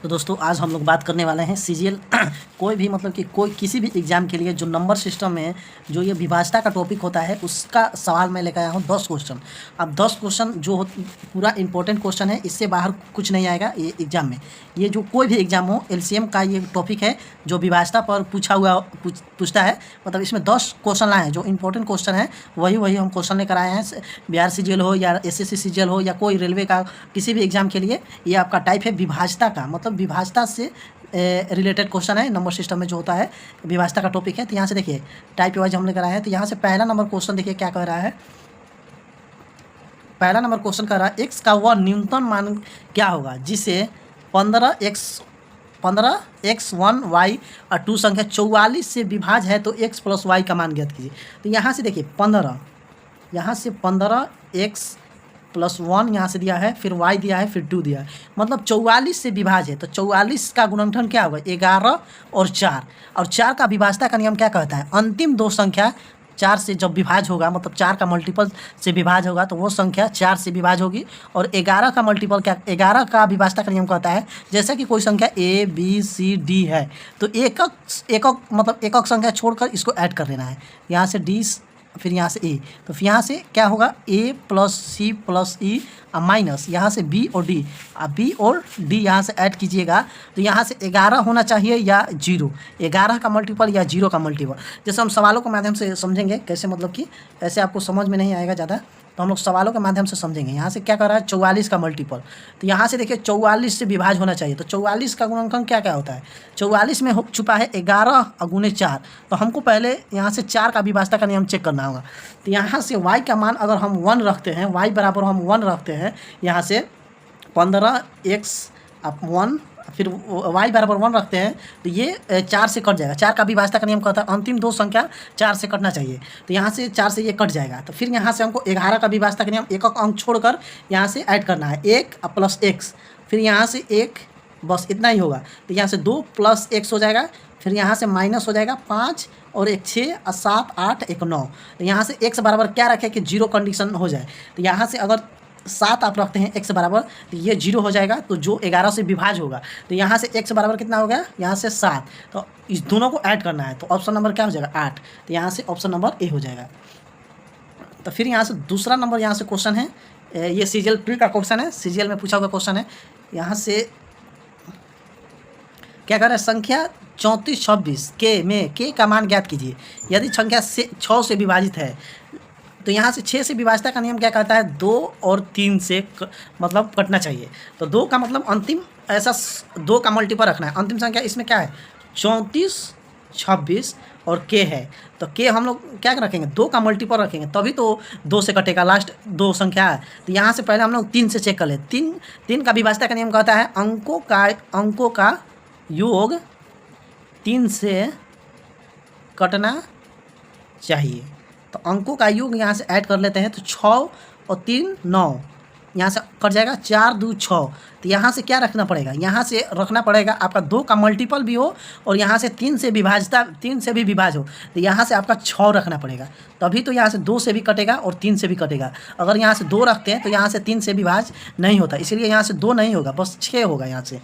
तो दोस्तों आज हम लोग बात करने वाले हैं सीजीएल कोई भी मतलब कि कोई किसी भी एग्ज़ाम के लिए जो नंबर सिस्टम में जो ये विभाज्यता का टॉपिक होता है उसका सवाल मैं लेकर आया हूँ 10 क्वेश्चन। अब 10 क्वेश्चन जो पूरा इंपॉर्टेंट क्वेश्चन है, इससे बाहर कुछ नहीं आएगा ये एग्ज़ाम में। ये जो कोई भी एग्ज़ाम हो एलसीएम का ये टॉपिक है जो विभाज्यता पर पूछता है। मतलब इसमें 10 क्वेश्चन लाए हैं जो इंपॉर्टेंट क्वेश्चन है, वही हम क्वेश्चन लेकर आए हैं। बिहार सीजीएल हो या एसएससी सीजीएल हो या कोई रेलवे का किसी भी एग्ज़ाम के लिए ये आपका टाइप है विभाज्यता का। मतलब विभाज्यता से रिलेटेड क्वेश्चन है, नंबर सिस्टम में जो होता है विभाज्यता का टॉपिक है। तो यहाँ से देखिए टाइप वाइज हम लेकर आए हैं। तो यहाँ से पहला नंबर क्वेश्चन देखिए क्या कह रहा है। पहला नंबर क्वेश्चन कह रहा है एक्स का वह न्यूनतम मान क्या होगा जिसे 15x1y और 2 संख्या 44 से विभाज्य है, तो x प्लस वाई का मान ज्ञात कीजिए। तो यहाँ से देखिए 15, यहाँ से 15x प्लस 1 यहाँ से दिया है, फिर y दिया है, फिर 2 दिया है, मतलब 44 से विभाज्य है। तो 44 का गुणनखंड क्या होगा 11 और 4, और 4 का विभाज्यता का नियम क्या कहता है, अंतिम दो संख्या 4 से जब विभाज्य होगा, मतलब 4 का मल्टीपल से विभाज्य होगा तो वो संख्या 4 से विभाज्य होगी। और 11 का मल्टीपल क्या, 11 का विभाज्यता का नियम कहता है जैसे कि कोई संख्या ए बी सी डी है तो एकक मतलब एकक संख्या छोड़कर इसको ऐड कर लेना है। यहाँ से डी फिर यहाँ से ए, तो फिर यहाँ से क्या होगा ए plus C plus E minus यहाँ से बी और डी, बी और डी यहाँ से ऐड कीजिएगा तो यहाँ से 11 होना चाहिए या 0, 11 का मल्टीपल या 0 का मल्टीपल। जैसे हम सवालों के माध्यम से समझेंगे कैसे, मतलब कि ऐसे आपको समझ में नहीं आएगा ज़्यादा, तो हम लोग सवालों के माध्यम से समझेंगे। यहाँ से क्या कर रहा है 44 का मल्टीपल, तो यहाँ से देखिए 44 से विभाज्य होना चाहिए। तो 44 का गुणनखंड क्या क्या होता है, 44 में छुपा है 11 गुने 4, तो हमको पहले यहाँ से 4 का विभाज्यता का नियम चेक करना होगा। तो यहाँ से y का मान अगर हम 1 रखते हैं, y बराबर हम 1 रखते हैं, यहाँ से 15x1 फिर y बराबर 1 रखते हैं तो ये 4 से कट जाएगा। 4 का विभाज्यता का नियम कहता है अंतिम दो संख्या 4 से कटना चाहिए, तो यहाँ से 4 से ये कट जाएगा। तो फिर यहाँ से हमको 11 का विभाज्यता का नियम एकक अंक छोड़कर यहाँ से ऐड करना है 1 प्लस x, फिर यहाँ से 1, बस इतना ही होगा। तो यहाँ से 2 प्लस x हो जाएगा, फिर यहाँ से माइनस हो जाएगा 5 और 1 6 और 7 8 1 9। तो यहाँ से x बराबर क्या रखें कि 0 कंडीशन हो जाए। तो यहाँ से अगर 7 आप रखते हैं x बराबर तो ये 0 हो जाएगा, तो जो 11 से विभाज्य होगा। तो यहाँ से x बराबर कितना हो गया, यहाँ से 7, तो इस दोनों को ऐड करना है। तो ऑप्शन नंबर क्या हो जाएगा 8, तो यहाँ से ऑप्शन नंबर ए हो जाएगा। तो फिर यहाँ से दूसरा नंबर यहाँ से क्वेश्चन है, ये सीजीएल प्री का क्वेश्चन है, सीजीएल में पूछा हुआ क्वेश्चन है। यहाँ से क्या कर रहा है, संख्या 34 26 के में के का मान ज्ञात कीजिए यदि संख्या से 6 से विभाजित है। तो यहाँ से 6 से विभाज्यता का नियम क्या कहता है 2 और 3 से मतलब कटना चाहिए। तो 2 का मतलब अंतिम, ऐसा 2 का मल्टीपल रखना है। अंतिम संख्या इसमें क्या है 34 26 और के है, तो के हम लोग क्या रखेंगे 2 का मल्टीपल रखेंगे तभी तो 2 से कटेगा, लास्ट दो संख्या है। तो यहाँ से पहले हम लोग 3 से चेक कर ले। 3 का विभाज्यता का नियम कहता है अंकों का योग 3 से कटना चाहिए। तो अंकों का योग यहाँ से ऐड कर लेते हैं, तो 6 और 3 9, यहाँ से कट जाएगा 4 2 6। तो यहाँ से क्या रखना पड़ेगा, यहाँ से रखना पड़ेगा आपका 2 का मल्टीपल भी हो और यहाँ से 3 से भी विभाज्य हो, तो यहाँ से आपका 6 रखना पड़ेगा, तभी तो यहाँ से 2 से भी कटेगा और 3 से भी कटेगा। अगर यहाँ से 2 रखते हैं तो यहाँ से 3 से विभाज्य नहीं होता, इसीलिए यहाँ से 2 नहीं होगा, बस 6 होगा यहाँ से।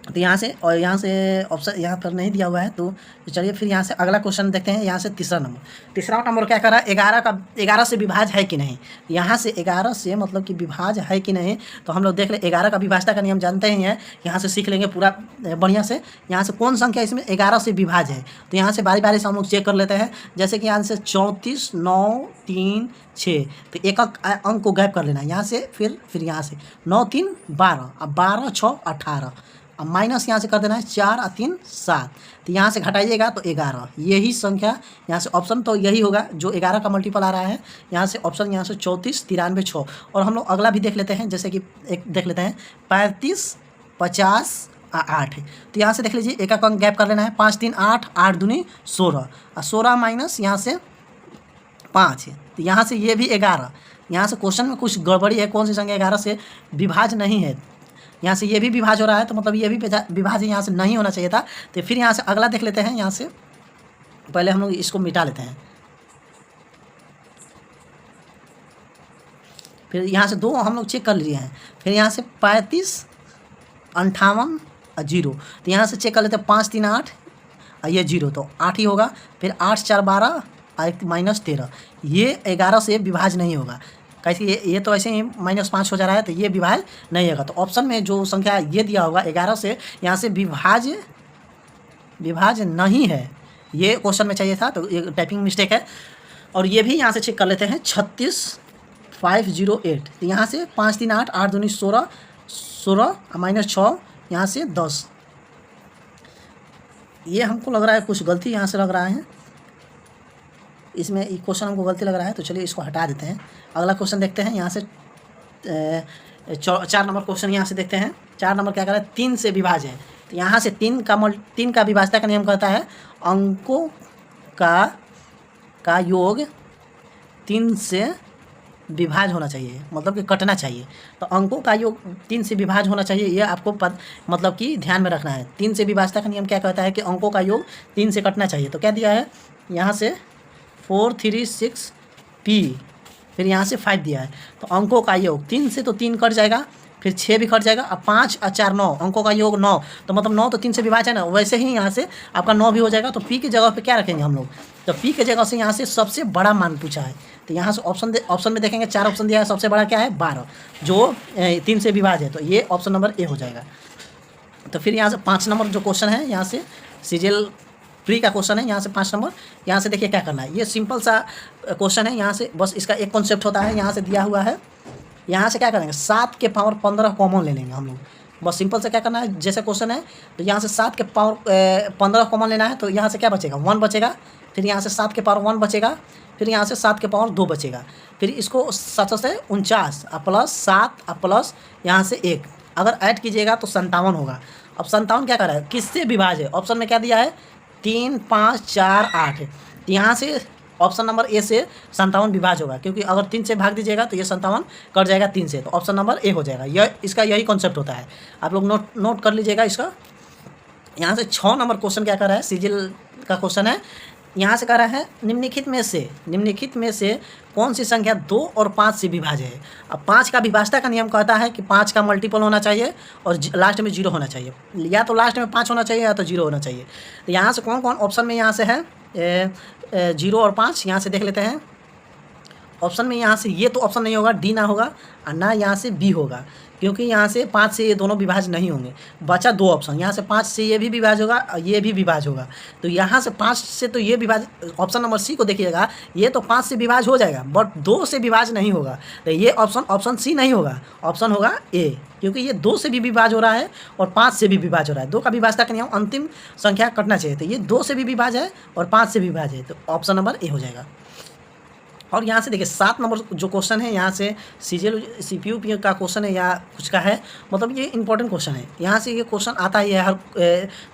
तो यहाँ से और यहाँ से ऑप्शन यहाँ पर नहीं दिया हुआ है, तो चलिए फिर यहाँ से अगला क्वेश्चन देखते हैं। यहाँ से तीसरा नंबर क्या कर रहा है 11 से विभाज्य है कि नहीं। यहाँ से 11 से मतलब कि विभाज्य है कि नहीं, तो हम लोग देख ले 11 का विभाज्यता का नियम जानते ही हैं, यहाँ से सीख लेंगे पूरा बढ़िया से। यहाँ से कौन संख्या इसमें 11 से विभाज्य है, तो यहाँ से बारी बारी से हम लोग चेक कर लेते हैं। जैसे कि यहाँ से 34 9 3 6, तो एक अंक को गैप कर लेना है यहाँ से, फिर यहाँ से 9 3 12, अब 12 6 18, अब माइनस यहाँ से कर देना है 4 और 3 7, तो यहाँ से घटाइएगा तो 11, यही संख्या यहाँ से ऑप्शन तो यही होगा जो 11 का मल्टीपल आ रहा है। यहाँ से ऑप्शन यहाँ से 34 93 6। और हम लोग अगला भी देख लेते हैं, जैसे कि एक देख लेते हैं 35 50 8, तो यहाँ से देख लीजिए एक अंक गैप कर लेना है 5 3 8 8 दूनी 16, और 16 माइनस यहाँ से 5 है, तो यहाँ से ये भी 11। यहाँ से क्वेश्चन में कुछ गड़बड़ी है, कौन सी संख्या 11 से विभाज्य नहीं है, यहाँ से ये भी विभाज्य हो रहा है, तो मतलब ये भी विभाज्य यहाँ से नहीं होना चाहिए था। तो फिर यहाँ से अगला देख लेते हैं। यहाँ से पहले हम लोग इसको मिटा लेते हैं, फिर यहाँ से 2 हम लोग चेक कर लिए हैं। फिर यहाँ से 35 58 जीरो। तो यहाँ से चेक कर लेते हैं, 5 3 8 ये जीरो, तो 8 ही होगा। फिर 8 4 12 माइनस 13, ये 11 से विभाज्य नहीं होगा। कैसे ये तो ऐसे ही -5 हो जा रहा है, तो ये विभाज्य नहीं होगा। तो ऑप्शन में जो संख्या ये दिया होगा 11 से, यहाँ से विभाज्य नहीं है। ये क्वेश्चन में चाहिए था, तो ये टाइपिंग मिस्टेक है। और ये भी यहाँ से चेक कर लेते हैं, 36508। तो यहाँ से 5 3 8 8 2 16 16 माइनस 6, यहाँ से 10। ये हमको लग रहा है कुछ गलती यहाँ से लग रहा है, इसमें क्वेश्चन हमको गलती लग रहा है, तो चलिए इसको हटा देते हैं। अगला क्वेश्चन देखते हैं। यहाँ से 4 नंबर क्वेश्चन यहाँ से देखते हैं। 4 नंबर क्या कर रहा है, 3 से विभाज्य है। तो यहाँ से 3 का विभाज्यता का नियम कहता है अंकों का योग 3 से विभाज्य होना चाहिए, मतलब कि कटना चाहिए। तो अंकों का योग 3 से विभाज्य होना चाहिए, ये आपको मतलब कि ध्यान में रखना है। 3 से विभाज्यता का नियम क्या कहता है कि अंकों का योग 3 से कटना चाहिए। तो क्या दिया है यहाँ से 4 3 6 P, फिर यहाँ से 5 दिया है। तो अंकों का योग 3 से तो 3 कट जाएगा, फिर 6 भी कट जाएगा, अब 5 और 4 9, अंकों का योग 9। तो मतलब 9 तो 3 से विभाज्य है ना, वैसे ही यहाँ से आपका 9 भी हो जाएगा। तो P की जगह पे क्या रखेंगे हम लोग, तो P की जगह से यहाँ से सबसे बड़ा मान पूछा है। तो यहाँ से ऑप्शन में देखेंगे 4 ऑप्शन दिया है, सबसे बड़ा क्या है 12, जो 3 से विभाज्य है। तो ये ऑप्शन नंबर ए हो जाएगा। तो फिर यहाँ से 5 नंबर जो क्वेश्चन है, यहाँ से सीजीएल प्री का क्वेश्चन है। यहाँ से 5 नंबर, यहाँ से देखिए क्या करना है। ये सिंपल सा क्वेश्चन है। यहाँ से बस इसका एक कॉन्सेप्ट होता है, यहाँ से दिया हुआ है। यहाँ से क्या करेंगे, 7 के पावर 15 कॉमन ले लेंगे हम लोग। बस सिंपल से क्या करना है, जैसे क्वेश्चन है तो यहाँ से 7 के पावर 15 कॉमन लेना है। तो यहाँ से क्या बचेगा, 1 बचेगा। फिर यहाँ से 7 के पावर 1 बचेगा। फिर यहाँ से 7 के पावर 2 बचेगा। फिर इसको 7 से 49 प्लस 7 प्लस यहाँ से 1 अगर ऐड कीजिएगा तो 57 होगा। अब 57 क्या कर रहा है, किससे विभाज्य है। ऑप्शन में क्या दिया है 3 5 4 8। तो यहाँ से ऑप्शन नंबर ए से 57 विभाज्य होगा, क्योंकि अगर 3 से भाग दीजिएगा तो ये 57 कट जाएगा 3 से। तो ऑप्शन नंबर ए हो जाएगा। यह इसका यही कॉन्सेप्ट होता है, आप लोग नोट कर लीजिएगा इसका। यहाँ से 6 नंबर क्वेश्चन क्या कर रहा है, सीजीएल का क्वेश्चन है। यहाँ से कह रहा है निम्नलिखित में से कौन सी संख्या 2 और 5 से विभाज्य है। अब 5 का विभाज्यता का नियम कहता है कि 5 का मल्टीपल होना चाहिए और लास्ट में 0 होना चाहिए, या तो लास्ट में 5 होना चाहिए या तो 0 होना चाहिए। तो यहाँ से कौन कौन ऑप्शन में यहाँ से है 0 और 5, यहाँ से देख लेते हैं। ऑप्शन में यहाँ से ये तो ऑप्शन नहीं होगा, डी ना होगा और ना यहाँ से बी होगा, क्योंकि यहाँ से 5 से ये दोनों विभाज्य नहीं होंगे। बचा 2 ऑप्शन, यहाँ से 5 से ये भी विभाज्य होगा और ये भी विभाज्य होगा। तो यहाँ से 5 से तो ये विभाज्य, ऑप्शन नंबर सी को देखिएगा, ये तो 5 से विभाज्य हो जाएगा, बट 2 से विभाज्य नहीं होगा। तो ये ऑप्शन सी नहीं होगा, ऑप्शन होगा ए, क्योंकि ये 2 से भी विभाज्य हो रहा है और 5 से भी विभाज्य हो रहा है। 2 का विभाज्यता का नियम अंतिम संख्या कटना चाहिए। तो ये 2 से भी विभाज्य है और 5 से भी विभाज्य है, तो ऑप्शन नंबर ए हो जाएगा। और यहाँ से देखिए 7 नंबर जो क्वेश्चन है, यहाँ से सीजीएल सीपीयू का क्वेश्चन है या कुछ का है, मतलब ये इंपॉर्टेंट क्वेश्चन है। यहाँ से ये क्वेश्चन आता ही है हर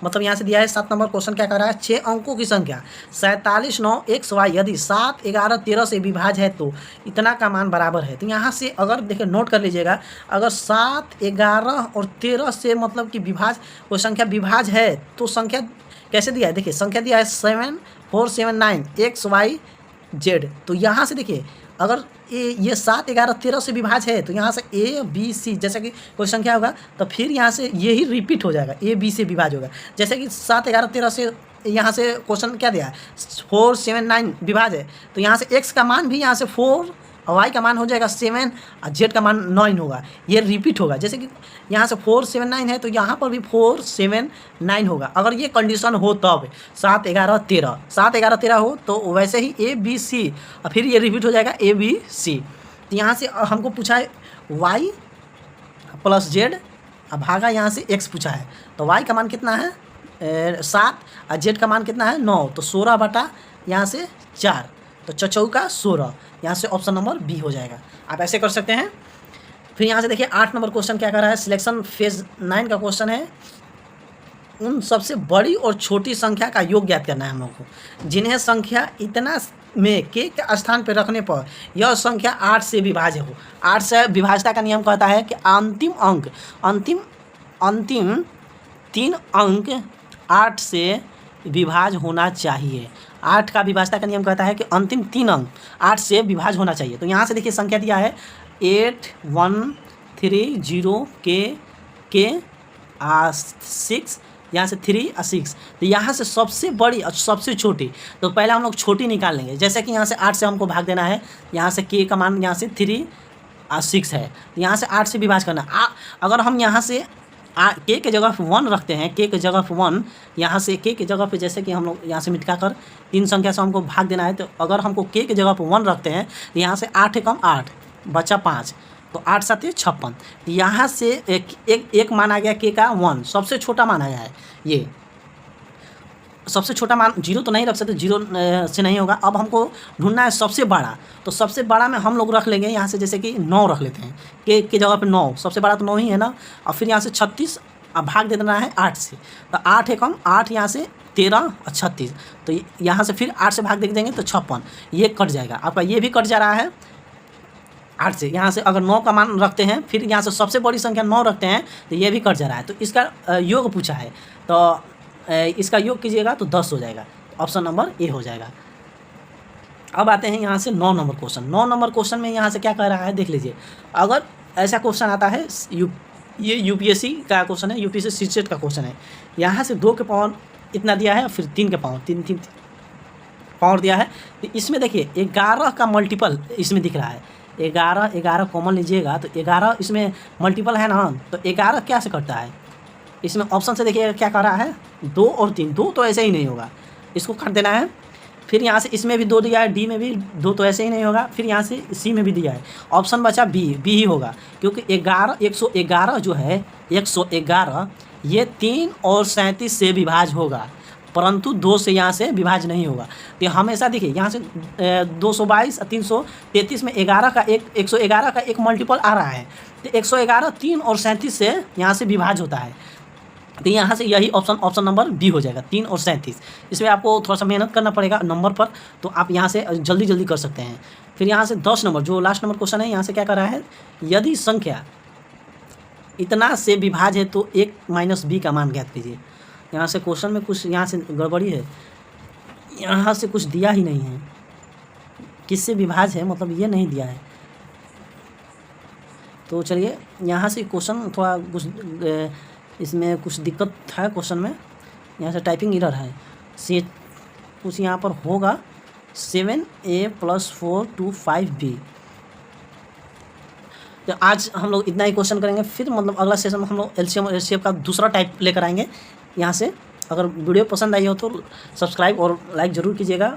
मतलब यहाँ से दिया है 7 नंबर क्वेश्चन क्या कर रहा है, 6 अंकों की संख्या 47 9 XY यदि 7 11 13 से विभाज्य है तो इतना का मान बराबर है। तो यहाँ से अगर देखिए नोट कर लीजिएगा, अगर 7 11 और 13 से मतलब कि विभाज्य कोई संख्या विभाज्य है तो संख्या कैसे दिया है, देखिए संख्या दिया है 7 4 7 9 XY Z। तो यहाँ से देखिए अगर ये 7 11 13 से विभाज्य है तो यहाँ से A B C जैसे कि कोई संख्या होगा तो फिर यहाँ से ये ही रिपीट हो जाएगा, A B से विभाज्य होगा। जैसे कि 7 11 13 से यहाँ से क्वेश्चन क्या दिया है 4 7 9 विभाज्य है, तो यहाँ से X का मान भी यहाँ से 4 और Y का मान हो जाएगा 7 और Z का मान 9 होगा, ये रिपीट होगा। जैसे कि यहाँ से 4 7 9 है तो यहाँ पर भी 4 7 9 होगा। अगर ये कंडीशन हो तब 7 11 13 7 11 13 हो तो वैसे ही A B C और फिर ये रिपीट हो जाएगा A B C। तो यहाँ से हमको पूछा है Y प्लस Z और भागा यहाँ से X पूछा है, तो Y का मान कितना है 7 और Z का मान कितना है 9, तो 16 बटा यहाँ से 4, तो चौका 16, यहाँ से ऑप्शन नंबर बी हो जाएगा। आप ऐसे कर सकते हैं। फिर यहाँ से देखिए 8 नंबर क्वेश्चन क्या कर रहा है, सिलेक्शन फेज 9 का क्वेश्चन है। उन सबसे बड़ी और छोटी संख्या का योग ज्ञात करना है हम लोग को, जिन्हें संख्या इतना में के स्थान पर रखने पर यह संख्या 8 से विभाज्य हो। 8 से विभाज्यता का नियम कहता है कि अंतिम 3 अंक 8 से विभाज्य होना चाहिए। 8 का विभाज्यता का नियम कहता है कि अंतिम 3 अंक 8 से विभाज्य होना चाहिए। तो यहाँ से देखिए संख्या दिया है 8 1 3 0 के 6, यहाँ से 3 और 6। तो यहाँ से सबसे बड़ी और सबसे छोटी, तो पहले हम लोग छोटी निकाल लेंगे। जैसे कि यहाँ से 8 से हमको भाग देना है, यहाँ से k का मान यहाँ से 3 और 6 है, तो यहाँ से 8 से विभाज करना। अगर हम यहाँ से k के जगह पे 1 रखते हैं, k के जगह पे 1, यहाँ से k के जगह पे जैसे कि हम लोग यहाँ से मिटा कर 3 संख्या से हमको भाग देना है, तो अगर हमको k के जगह पे 1 रखते हैं तो यहाँ से 8 कम 8 बचा 5, तो 8 7 56। यहाँ से एक मान आ गया k का 1, सबसे छोटा मान आया है। ये सबसे छोटा मान 0 तो नहीं रख सकते, 0 से नहीं होगा। अब हमको ढूंढना है सबसे बड़ा, तो सबसे बड़ा में हम लोग रख लेंगे यहाँ से, जैसे कि 9 रख लेते हैं, k के जगह पे 9, सबसे बड़ा तो 9 ही है ना। और फिर यहाँ से 36, अब भाग दे देना है 8 से, तो 8 एकम 8, यहाँ से 13 और 36, तो यहाँ से फिर 8 से भाग दे देंगे तो 56, ये कट जाएगा आपका, ये भी कट जा रहा है 8 से। यहाँ से अगर 9 का मान रखते हैं, फिर यहाँ से सबसे बड़ी संख्या 9 रखते हैं, तो ये भी कट जा रहा है। तो इसका योग पूछा है, तो इसका योग कीजिएगा तो 10 हो जाएगा, ऑप्शन नंबर ए हो जाएगा। अब आते हैं यहाँ से 9 नंबर क्वेश्चन। 9 नंबर क्वेश्चन में यहाँ से क्या कह रहा है देख लीजिए। अगर ऐसा क्वेश्चन आता है, ये यूपीएससी का क्वेश्चन है, यूपीएससी सीटेट का क्वेश्चन है। यहाँ से 2 के पावर इतना दिया है, फिर 3 के पावर 3 पावर दिया है। तो इसमें देखिए 11 का मल्टीपल इसमें दिख रहा है, 11 कॉमन लीजिएगा तो 11 इसमें मल्टीपल है ना, तो 11 क्या से कटता है, इसमें ऑप्शन से देखिए क्या कर रहा है, 2 और 3, 2 तो ऐसे ही नहीं होगा, इसको काट देना है। फिर यहाँ से इसमें भी 2 दिया है, डी में भी 2 तो ऐसे ही नहीं होगा। फिर यहाँ से सी में भी दिया है, ऑप्शन बचा बी ही होगा, क्योंकि 111 जो है 111 ये 3 और 37 से विभाज्य होगा, परंतु 2 से यहाँ से विभाज्य नहीं होगा। तो हमेशा देखिए यहाँ से 222 और 333 में 111 का एक मल्टीपल आ रहा है, तो 111 3 और 37 से यहाँ से विभाज्य होता है। तो यहाँ से यही ऑप्शन नंबर बी हो जाएगा, 3 और 37। इसमें आपको थोड़ा सा मेहनत करना पड़ेगा नंबर पर, तो आप यहाँ से जल्दी कर सकते हैं। फिर यहाँ से 10 नंबर जो लास्ट नंबर क्वेश्चन है, यहाँ से क्या कर रहा है, यदि संख्या इतना से विभाज्य है तो 1 माइनस बी का मान ज्ञात कीजिए। यहाँ से क्वेश्चन में कुछ यहाँ से गड़बड़ी है, यहाँ से कुछ दिया ही नहीं है, किससे विभाज्य है मतलब ये नहीं दिया है। तो चलिए यहाँ से क्वेश्चन थोड़ा कुछ इसमें कुछ दिक्कत है क्वेश्चन में, यहाँ से टाइपिंग एरर है, से कुछ यहाँ पर होगा 7a + 4 to 5b। तो आज हम लोग इतना ही क्वेश्चन करेंगे, फिर मतलब अगला सेशन में हम लोग एलसीएम और एचसीएफ का दूसरा टाइप लेकर आएंगे। यहाँ से अगर वीडियो पसंद आई हो तो सब्सक्राइब और लाइक ज़रूर कीजिएगा।